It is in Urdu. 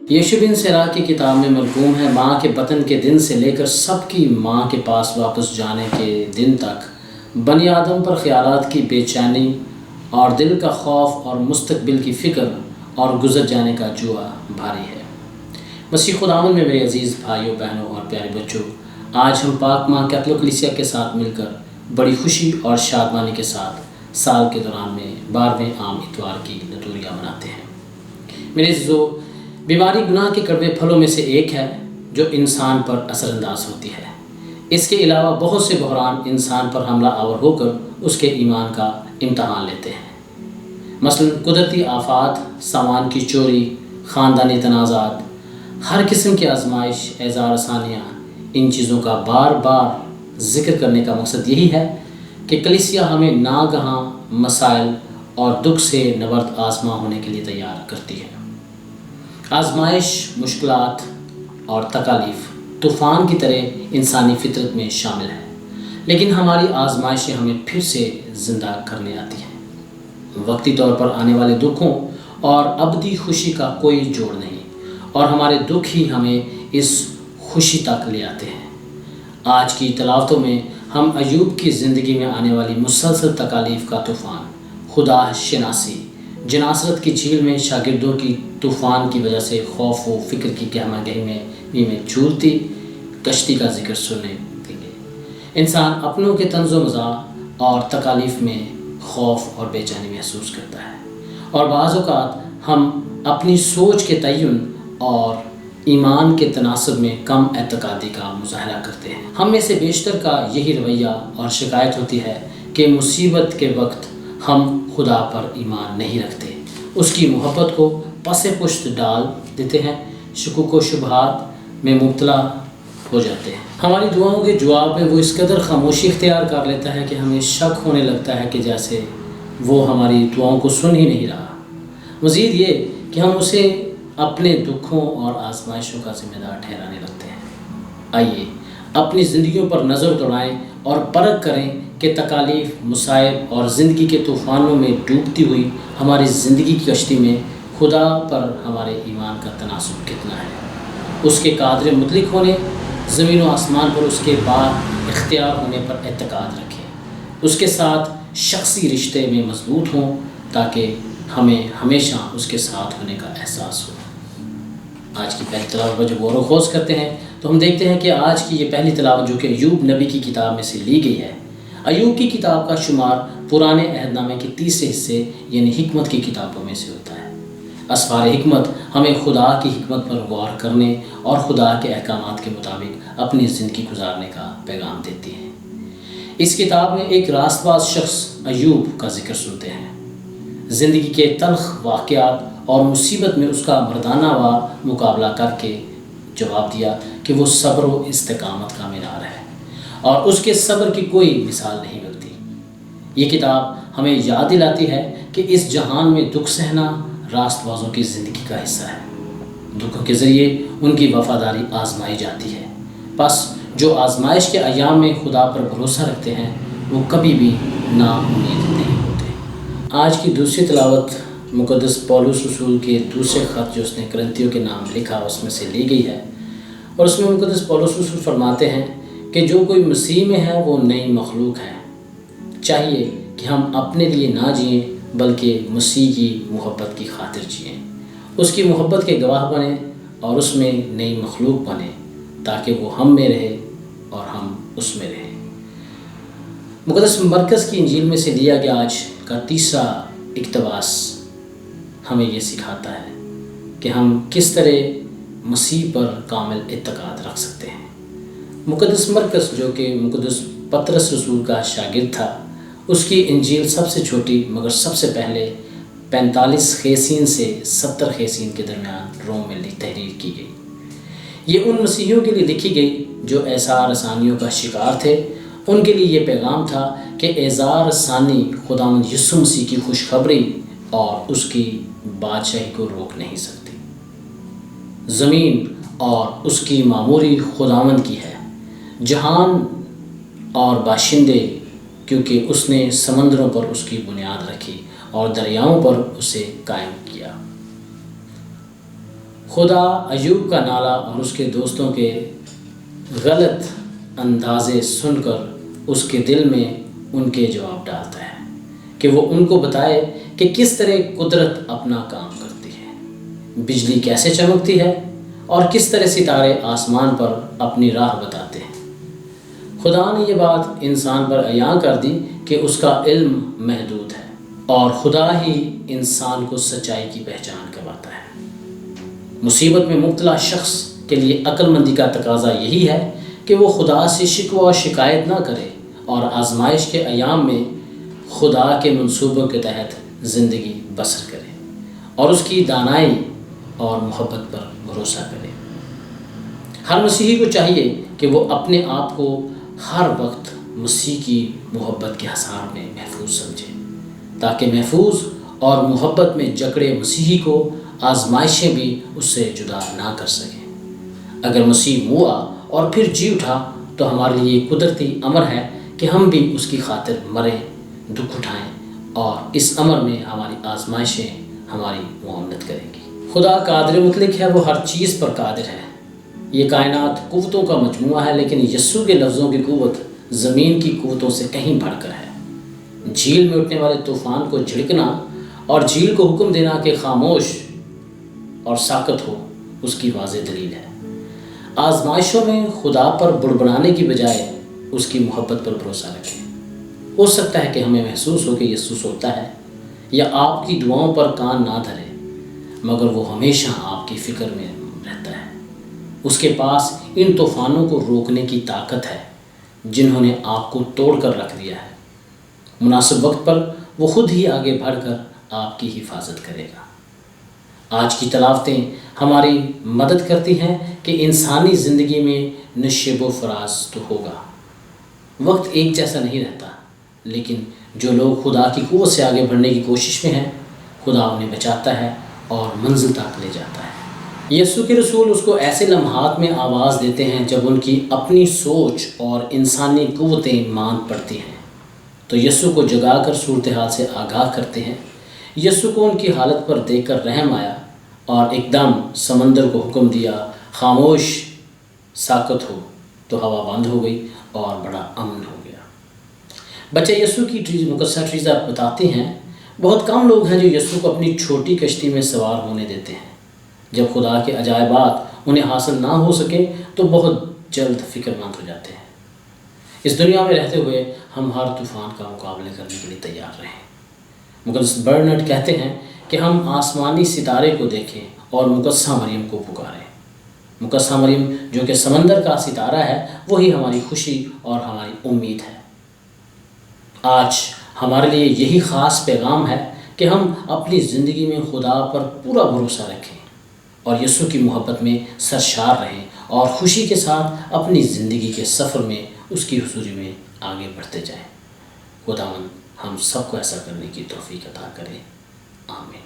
یشوع بن سراح کی کتاب میں مرقوم ہے، ماں کے بطن کے دن سے لے کر سب کی ماں کے پاس واپس جانے کے دن تک بنی آدم پر خیالات کی بے چینی اور دل کا خوف اور مستقبل کی فکر اور گزر جانے کا جوا بھاری ہے۔ مسیح خداوند میں میرے عزیز بھائیوں، بہنوں اور پیارے بچوں، آج ہم پاک ماں کیتھولک کلیسیا کے ساتھ مل کر بڑی خوشی اور شادمانی کے ساتھ سال کے دوران میں 12ویں عام اتوار کی لطوریہ مناتے ہیں۔ میرے عزیزو، بیماری گناہ کے کڑوے پھلوں میں سے ایک ہے جو انسان پر اثر انداز ہوتی ہے۔ اس کے علاوہ بہت سے بحران انسان پر حملہ آور ہو کر اس کے ایمان کا امتحان لیتے ہیں۔ مثلا قدرتی آفات، سامان کی چوری، خاندانی تنازعات، ہر قسم کی آزمائش، اعزار ثانیہ، ان چیزوں کا بار بار ذکر کرنے کا مقصد یہی ہے کہ کلیسیا ہمیں ناگہاں مسائل اور دکھ سے نبرد آزما ہونے کے لیے تیار کرتی ہے۔ آزمائش، مشکلات اور تکالیف طوفان کی طرح انسانی فطرت میں شامل ہے، لیکن ہماری آزمائشیں ہمیں پھر سے زندہ کرنے آتی ہیں۔ وقتی طور پر آنے والے دکھوں اور ابدی خوشی کا کوئی جوڑ نہیں، اور ہمارے دکھ ہی ہمیں اس خوشی تک لے آتے ہیں۔ آج کی تلاوتوں میں ہم ایوب کی زندگی میں آنے والی مسلسل تکالیف کا طوفان، خدا شناسی، جناسرت کی جھیل میں شاگردوں کی طوفان کی وجہ سے خوف و فکر کی گہما گہمی میں جھولتی کشتی کا ذکر سننے دیں گے۔ انسان اپنوں کے طنز و مزاح اور تکالیف میں خوف اور بے چینی محسوس کرتا ہے، اور بعض اوقات ہم اپنی سوچ کے تعین اور ایمان کے تناسب میں کم اعتقادی کا مظاہرہ کرتے ہیں۔ ہم میں سے بیشتر کا یہی رویہ اور شکایت ہوتی ہے کہ مصیبت کے وقت ہم خدا پر ایمان نہیں رکھتے، اس کی محبت کو پس پشت ڈال دیتے ہیں، شکوک و شبہات میں مبتلا ہو جاتے ہیں۔ ہماری دعاؤں کے جواب میں وہ اس قدر خاموشی اختیار کر لیتا ہے کہ ہمیں شک ہونے لگتا ہے کہ جیسے وہ ہماری دعاؤں کو سن ہی نہیں رہا۔ مزید یہ کہ ہم اسے اپنے دکھوں اور آزمائشوں کا ذمہ دار ٹھہرانے لگتے ہیں۔ آئیے اپنی زندگیوں پر نظر دوڑائیں اور پرکھ کریں کہ تکالیف، مصائب اور زندگی کے طوفانوں میں ڈوبتی ہوئی ہماری زندگی کی کشتی میں خدا پر ہمارے ایمان کا تناسب کتنا ہے۔ اس کے قادر مطلق ہونے، زمین و آسمان پر اس کے بعد اختیار ہونے پر اعتقاد رکھیں، اس کے ساتھ شخصی رشتے میں مضبوط ہوں تاکہ ہمیں ہمیشہ اس کے ساتھ ہونے کا احساس ہو۔ آج کی پہلی تلاوت پر جب غور و خوض کرتے ہیں تو ہم دیکھتے ہیں کہ آج کی یہ پہلی تلاوت جو کہ ایوب نبی کی کتاب میں سے لی گئی ہے، ایوب کی کتاب کا شمار پرانے عہد نامے کے تیسرے حصے یعنی حکمت کی کتابوں میں سے ہوتا ہے۔ اسفار حکمت ہمیں خدا کی حکمت پر غور کرنے اور خدا کے احکامات کے مطابق اپنی زندگی گزارنے کا پیغام دیتی ہے۔ اس کتاب میں ایک راست باز شخص ایوب کا ذکر سنتے ہیں۔ زندگی کے تلخ واقعات اور مصیبت میں اس کا مردانہ وار مقابلہ کر کے جواب دیا کہ وہ صبر و استقامت کا مینار ہے اور اس کے صبر کی کوئی مثال نہیں ملتی۔ یہ کتاب ہمیں یاد دلاتی ہے کہ اس جہان میں دکھ سہنا راست بازوں کی زندگی کا حصہ ہے۔ دکھوں کے ذریعے ان کی وفاداری آزمائی جاتی ہے، بس جو آزمائش کے ایام میں خدا پر بھروسہ رکھتے ہیں وہ کبھی بھی نا امید نہیں ہوتے۔ آج کی دوسری تلاوت مقدس پولس رسول کے دوسرے خط جو اس نے کرنتھیوں کے نام لکھا اس میں سے لی گئی ہے، اور اس میں مقدس پولس رسول فرماتے ہیں کہ جو کوئی مسیح میں ہے وہ نئی مخلوق ہے۔ چاہیے کہ ہم اپنے لیے نہ جئیں بلکہ مسیح کی محبت کی خاطر جئیں، اس کی محبت کے گواہ بنیں اور اس میں نئی مخلوق بنیں تاکہ وہ ہم میں رہے اور ہم اس میں رہیں۔ مقدس مرکز کی انجیل میں سے لیا گیا آج کا تیسرا اقتباس ہمیں یہ سکھاتا ہے کہ ہم کس طرح مسیح پر کامل اعتقاد رکھ سکتے ہیں۔ مقدس مرکز جو کہ مقدس پطرس رسول کا شاگرد تھا، اس کی انجیل سب سے چھوٹی مگر سب سے پہلے 45 خیسین سے 70 خیسین کے درمیان روم میں تحریر کی گئی۔ یہ ان مسیحیوں کے لیے لکھی گئی جو اعزار ثانیوں کا شکار تھے۔ ان کے لیے یہ پیغام تھا کہ اعزار ثانی خداوند یسوع مسیح کی خوشخبری اور اس کی بادشاہی کو روک نہیں سکتی۔ زمین اور اس کی معموری خداوند کی ہے، جہان اور باشندے، کیونکہ اس نے سمندروں پر اس کی بنیاد رکھی اور دریاؤں پر اسے قائم کیا۔ خدا ایوب کا نالہ اور اس کے دوستوں کے غلط اندازے سن کر اس کے دل میں ان کے جواب ڈالتا ہے کہ وہ ان کو بتائے کہ کس طرح قدرت اپنا کام کرتی ہے، بجلی کیسے چمکتی ہے اور کس طرح ستارے آسمان پر اپنی راہ بتاتے ہیں۔ خدا نے یہ بات انسان پر عیاں کر دی کہ اس کا علم محدود ہے، اور خدا ہی انسان کو سچائی کی پہچان کرواتا ہے۔ مصیبت میں مبتلا شخص کے لیے عقل مندی کا تقاضا یہی ہے کہ وہ خدا سے شکوہ و شکایت نہ کرے اور آزمائش کے ایام میں خدا کے منصوبوں کے تحت زندگی بسر کرے اور اس کی دانائی اور محبت پر بھروسہ کرے۔ ہر مسیحی کو چاہیے کہ وہ اپنے آپ کو ہر وقت مسیح کی محبت کے حصار میں محفوظ سمجھے، تاکہ محفوظ اور محبت میں جکڑے مسیحی کو آزمائشیں بھی اس سے جدا نہ کر سکیں۔ اگر مسیح ہوا اور پھر جی اٹھا تو ہمارے لیے قدرتی امر ہے کہ ہم بھی اس کی خاطر مریں، دکھ اٹھائیں، اور اس امر میں ہماری آزمائشیں ہماری معاونت کریں گی۔ خدا قادر مطلق ہے، وہ ہر چیز پر قادر ہے۔ یہ کائنات قوتوں کا مجموعہ ہے، لیکن یسوع کے لفظوں کی قوت زمین کی قوتوں سے کہیں بڑھ کر ہے۔ جھیل میں اٹھنے والے طوفان کو جھڑکنا اور جھیل کو حکم دینا کہ خاموش اور ساکت ہو اس کی واضح دلیل ہے۔ آزمائشوں میں خدا پر بڑبڑانے کی بجائے اس کی محبت پر بھروسہ رکھیں۔ ہو سکتا ہے کہ ہمیں محسوس ہو کہ یسوع سوتا ہے یا آپ کی دعاؤں پر کان نہ دھرے، مگر وہ ہمیشہ آپ کی فکر میں رہتا ہے۔ اس کے پاس ان طوفانوں کو روکنے کی طاقت ہے جنہوں نے آپ کو توڑ کر رکھ دیا ہے۔ مناسب وقت پر وہ خود ہی آگے بڑھ کر آپ کی حفاظت کرے گا۔ آج کی تلاوتیں ہماری مدد کرتی ہیں کہ انسانی زندگی میں نشیب و فراز تو ہوگا، وقت ایک جیسا نہیں رہتا، لیکن جو لوگ خدا کی قوت سے آگے بڑھنے کی کوشش میں ہیں، خدا انہیں بچاتا ہے اور منزل تک لے جاتا ہے۔ یسوع کے رسول اس کو ایسے لمحات میں آواز دیتے ہیں جب ان کی اپنی سوچ اور انسانی قوتیں ماند پڑتی ہیں، تو یسوع کو جگا کر صورتحال سے آگاہ کرتے ہیں۔ یسوع کو ان کی حالت پر دیکھ کر رحم آیا اور ایک دم سمندر کو حکم دیا، خاموش ساکت ہو، تو ہوا بند ہو گئی اور بڑا امن ہو گیا۔ بچے یسوع کی مقدسہ ٹریزا بتاتے ہیں بہت کم لوگ ہیں جو یسوع کو اپنی چھوٹی کشتی میں سوار ہونے دیتے ہیں۔ جب خدا کے عجائبات انہیں حاصل نہ ہو سکے تو بہت جلد فکر مند ہو جاتے ہیں۔ اس دنیا میں رہتے ہوئے ہم ہر طوفان کا مقابلہ کرنے کے لیے تیار رہیں۔ مقدس برنارڈ کہتے ہیں کہ ہم آسمانی ستارے کو دیکھیں اور مقدسہ مریم کو پکاریں۔ مقدسہ مریم جو کہ سمندر کا ستارہ ہے، وہی ہماری خوشی اور ہماری امید ہے۔ آج ہمارے لیے یہی خاص پیغام ہے کہ ہم اپنی زندگی میں خدا پر پورا بھروسہ رکھیں اور یسوع کی محبت میں سرشار رہیں اور خوشی کے ساتھ اپنی زندگی کے سفر میں اس کی حضوری میں آگے بڑھتے جائیں۔ خداوند ہم سب کو ایسا کرنے کی توفیق عطا کرے، آمین۔